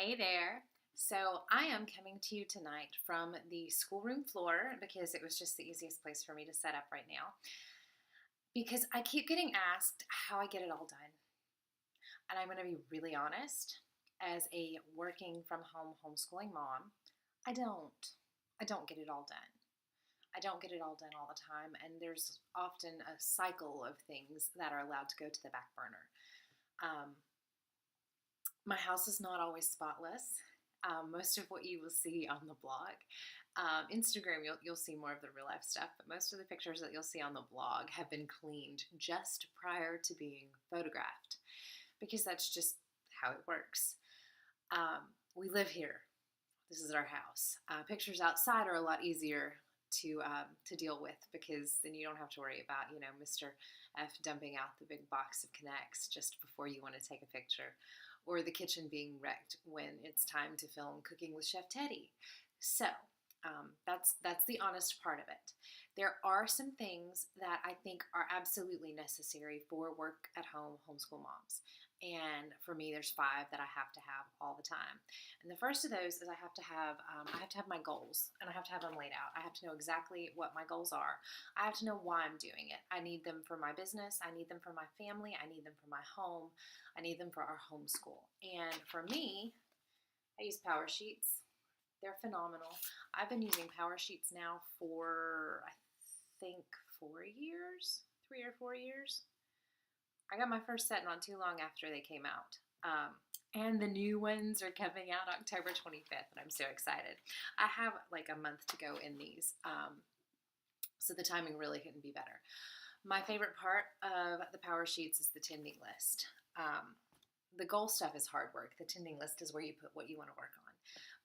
Hey there. So I am coming to you tonight from the schoolroom floor because it was just the easiest place for me to set up right now. Because I keep getting asked how I get it all done. And I'm going to be really honest, as a working from home homeschooling mom, I don't. I don't get it all done. I don't get it all done all the time, and there's often a cycle of things that are allowed to go to the back burner. Um, My house is not always spotless. Most of what you will see on the blog, Instagram, you'll see more of the real life stuff, but most of the pictures that you'll see on the blog have been cleaned just prior to being photographed because that's just how it works. We live here. This is our house. Pictures outside are a lot easier to deal with because then you don't have to worry about Mr. F dumping out the big box of Connects just before you want to take a picture, or the kitchen being wrecked when it's time to film Cooking with Chef Teddy. So that's the honest part of it. There are some things that I think are absolutely necessary for work at home homeschool moms. And for me, there's 5 that I have to have all the time. And the first of those is I have to have my goals, and I have to have them laid out. I have to know exactly what my goals are. I have to know why I'm doing it. I need them for my business. I need them for my family. I need them for my home. I need them for our homeschool. And for me, I use Power Sheets. They're phenomenal. I've been using Power Sheets now for, I think, 4 years, 3 or 4 years. I got my first set not too long after they came out. And the new ones are coming out October 25th, and I'm so excited. I have like a month to go in these, so the timing really couldn't be better. My favorite part of the Power Sheets is the tending list. The goal stuff is hard work. The tending list is where you put what you want to work on.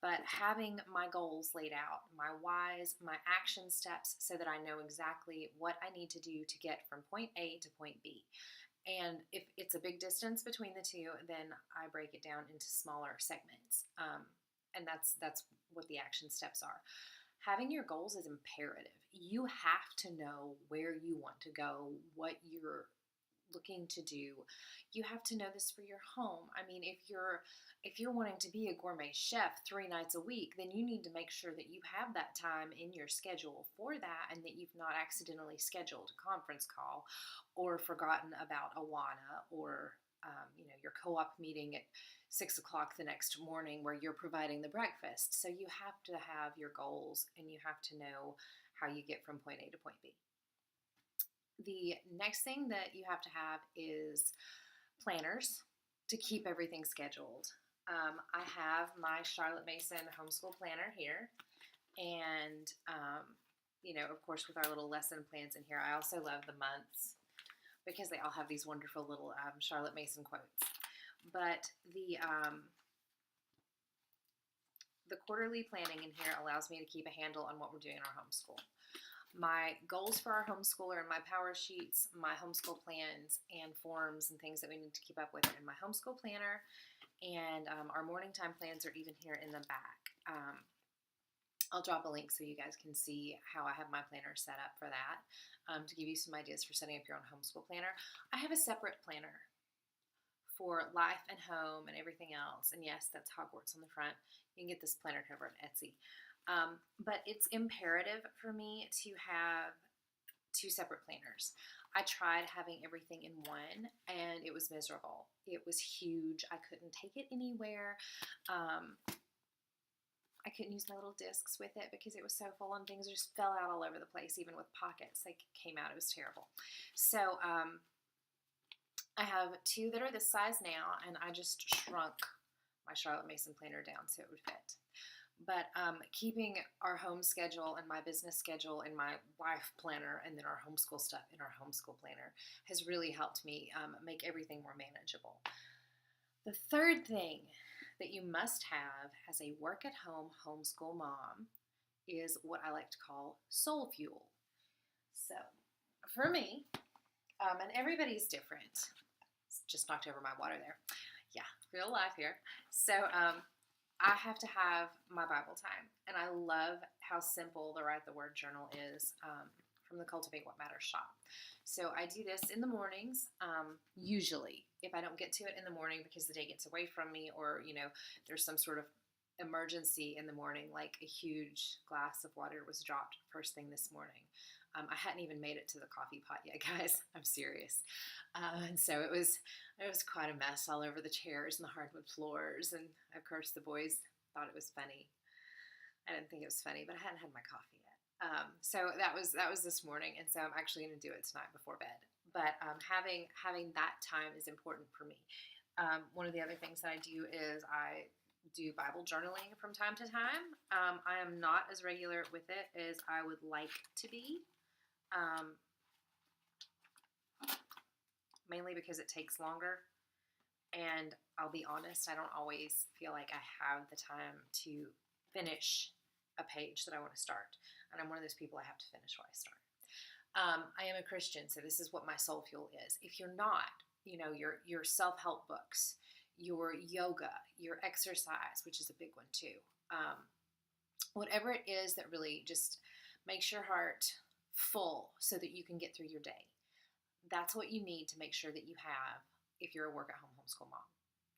But having my goals laid out, my whys, my action steps, so that I know exactly what I need to do to get from point A to point B. And if it's a big distance between the two, then I break it down into smaller segments. And that's what the action steps are. Having your goals is imperative. You have to know where you want to go, what you're looking to do. You have to know this for your home. I mean, if you're wanting to be a gourmet chef 3 nights a week, then you need to make sure that you have that time in your schedule for that, and that you've not accidentally scheduled a conference call or forgotten about Awana, or your co-op meeting at 6 o'clock the next morning where you're providing the breakfast. So you have to have your goals, and you have to know how you get from point A to point B. The next thing that you have to have is planners to keep everything scheduled. I have my Charlotte Mason homeschool planner here, and of course, with our little lesson plans in here. I also love the months because they all have these wonderful little Charlotte Mason quotes. But the quarterly planning in here allows me to keep a handle on what we're doing in our homeschool. My goals for our homeschooler and my Power Sheets, my homeschool plans and forms and things that we need to keep up with in my homeschool planner, and our morning time plans are even here in the back. I'll drop a link so you guys can see how I have my planner set up for that, to give you some ideas for setting up your own homeschool planner. I have a separate planner for life and home and everything else, and yes, that's Hogwarts on the front. You can get this planner cover at Etsy. But it's imperative for me to have 2 separate planners. I tried having everything in one, and it was miserable. It was huge. I couldn't take it anywhere. I couldn't use my little discs with it because it was so full, and things just fell out all over the place, even with pockets. They came out. It was terrible. So I have 2 that are this size now, and I just shrunk my Charlotte Mason planner down so it would fit. But keeping our home schedule and my business schedule and my life planner and then our homeschool stuff in our homeschool planner has really helped me make everything more manageable. The third thing that you must have as a work-at-home homeschool mom is what I like to call soul fuel. So for me, and everybody's different. Just knocked over my water there. Yeah, real life here. So I have to have my Bible time, and I love how simple the Write the Word journal is from the Cultivate What Matters shop. So I do this in the mornings, usually. If I don't get to it in the morning because the day gets away from me, or, there's some sort of emergency in the morning, like a huge glass of water was dropped first thing this morning. I hadn't even made it to the coffee pot yet, guys. I'm serious. And so it was quite a mess all over the chairs and the hardwood floors. And of course, the boys thought it was funny. I didn't think it was funny, but I hadn't had my coffee yet. So that was this morning, and so I'm actually going to do it tonight before bed. But having that time is important for me. One of the other things that I do is I do Bible journaling from time to time. I am not as regular with it as I would like to be. Mainly because it takes longer, and I'll be honest, I don't always feel like I have the time to finish a page that I want to start, and I'm one of those people, I have to finish what I start. I am a Christian, so this is what my soul fuel is. If you're not, your self-help books, your yoga, your exercise, which is a big one too, whatever it is that really just makes your heart full so that you can get through your day. That's what you need to make sure that you have if you're a work-at-home homeschool mom.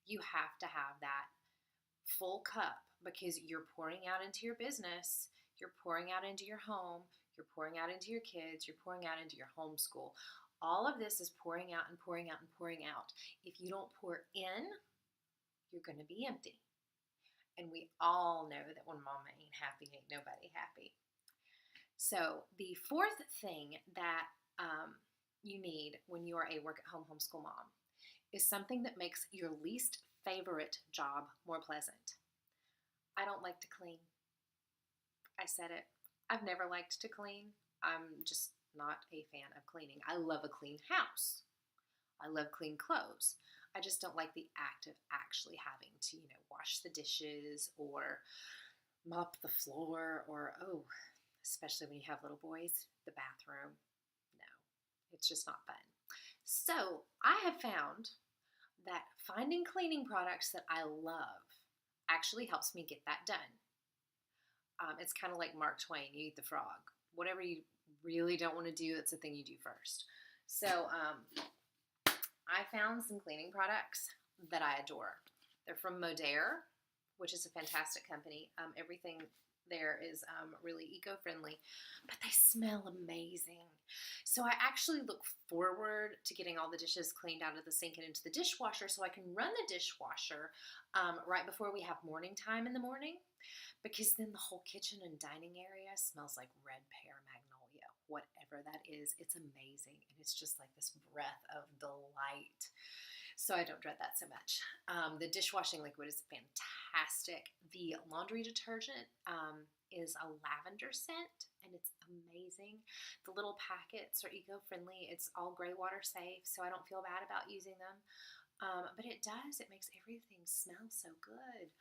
You have to have that full cup, because you're pouring out into your business, you're pouring out into your home, you're pouring out into your kids, you're pouring out into your homeschool. All of this is pouring out and pouring out and pouring out. If you don't pour in, you're going to be empty. And we all know that when mama ain't happy, ain't nobody happy. So the fourth thing that you need when you are a work-at-home homeschool mom is something that makes your least favorite job more pleasant. I don't like to clean. I said it. I've never liked to clean. I'm just not a fan of cleaning. I love a clean house. I love clean clothes. I just don't like the act of actually having to, wash the dishes or mop the floor, or, especially when you have little boys, the bathroom. No, it's just not fun. So I have found that finding cleaning products that I love actually helps me get that done. It's kind of like Mark Twain, you eat the frog. Whatever you really don't want to do, that's the thing you do first. So I found some cleaning products that I adore. They're from Modere, which is a fantastic company. Everything there is really eco-friendly, but they smell amazing. So I actually look forward to getting all the dishes cleaned out of the sink and into the dishwasher, so I can run the dishwasher right before we have morning time in the morning, because then the whole kitchen and dining area smells like red pear magnolia, whatever that is. It's amazing, and it's just like this breath of delight. So I don't dread that so much. The dishwashing liquid is fantastic. The laundry detergent is a lavender scent, and it's amazing. The little packets are eco-friendly. It's all gray water safe, so I don't feel bad about using them. But it does. It makes everything smell so good.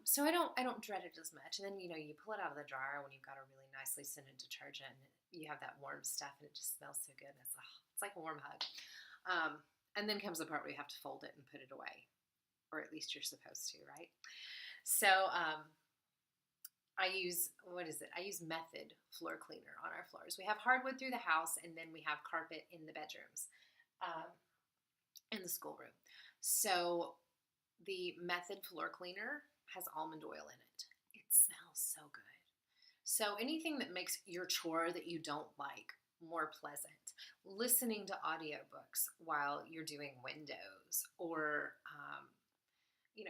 So I don't dread it as much. And then, you pull it out of the dryer when you've got a really nicely scented detergent, and you have that warm stuff, and it just smells so good. It's like a warm hug. And then comes the part where you have to fold it and put it away, or at least you're supposed to, right? So I use Method floor cleaner on our floors. We have hardwood through the house, and then we have carpet in the bedrooms, in the schoolroom. So the Method floor cleaner has almond oil in it. It smells so good. So anything that makes your chore that you don't like more pleasant, listening to audiobooks while you're doing windows, or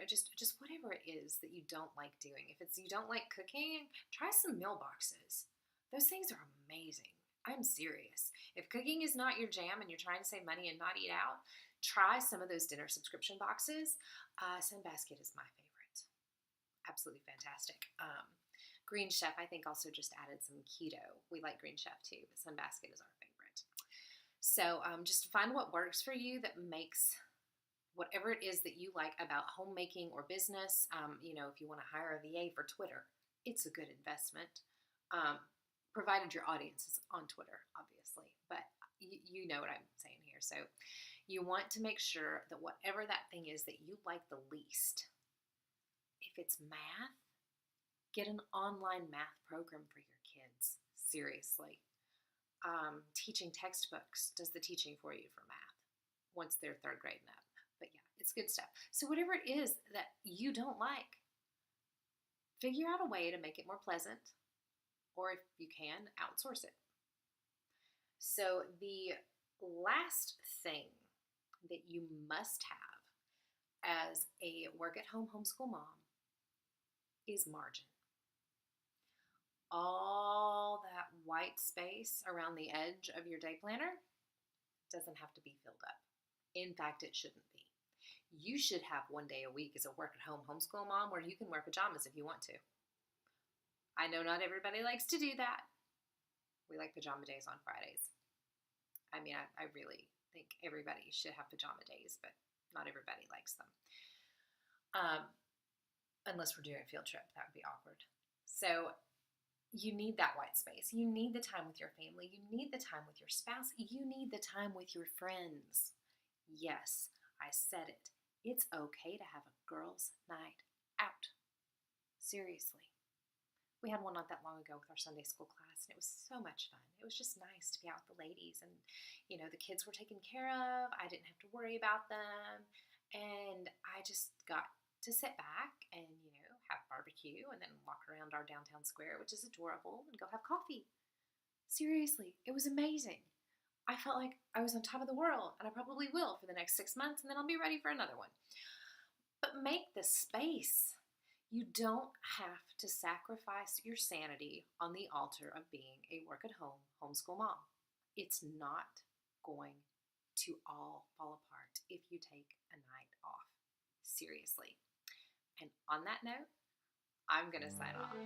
just whatever it is that you don't like doing. If it's you don't like cooking, try some meal boxes. Those things are amazing. I'm serious. If cooking is not your jam and you're trying to save money and not eat out, try some of those dinner subscription boxes. Sunbasket is my favorite. Absolutely fantastic. Green Chef, I think, also just added some keto. We like Green Chef too, but Sunbasket is our favorite. So just find what works for you that makes whatever it is that you like about homemaking or business. If you want to hire a VA for Twitter, it's a good investment, provided your audience is on Twitter, obviously. But you know what I'm saying here. So you want to make sure that whatever that thing is that you like the least, if it's math, get an online math program for your kids. Seriously. teaching textbooks does the teaching for you for math once they're third grade and up. But yeah, it's good stuff. So whatever it is that you don't like, figure out a way to make it more pleasant, or if you can, outsource it. So the last thing that you must have as a work-at-home homeschool mom is margin. All that white space around the edge of your day planner doesn't have to be filled up. In fact, it shouldn't be. You should have one day a week as a work-at-home homeschool mom where you can wear pajamas if you want to. I know not everybody likes to do that. We like pajama days on Fridays. I mean, I really think everybody should have pajama days, but not everybody likes them. Unless we're doing a field trip, that would be awkward. So you need that white space. You need the time with your family. You need the time with your spouse. You need the time with your friends. Yes, I said it. It's okay to have a girls' night out. Seriously. We had one not that long ago with our Sunday school class, and it was so much fun. It was just nice to be out with the ladies, and, you know, the kids were taken care of. I didn't have to worry about them, and I just got to sit back and, you know, have barbecue and then walk around our downtown square, which is adorable, and go have coffee. Seriously, it was amazing. I felt like I was on top of the world, and I probably will for the next 6 months, and then I'll be ready for another one. But make the space. You don't have to sacrifice your sanity on the altar of being a work-at-home homeschool mom. It's not going to all fall apart if you take a night off. Seriously. And on that note, I'm going to sign off.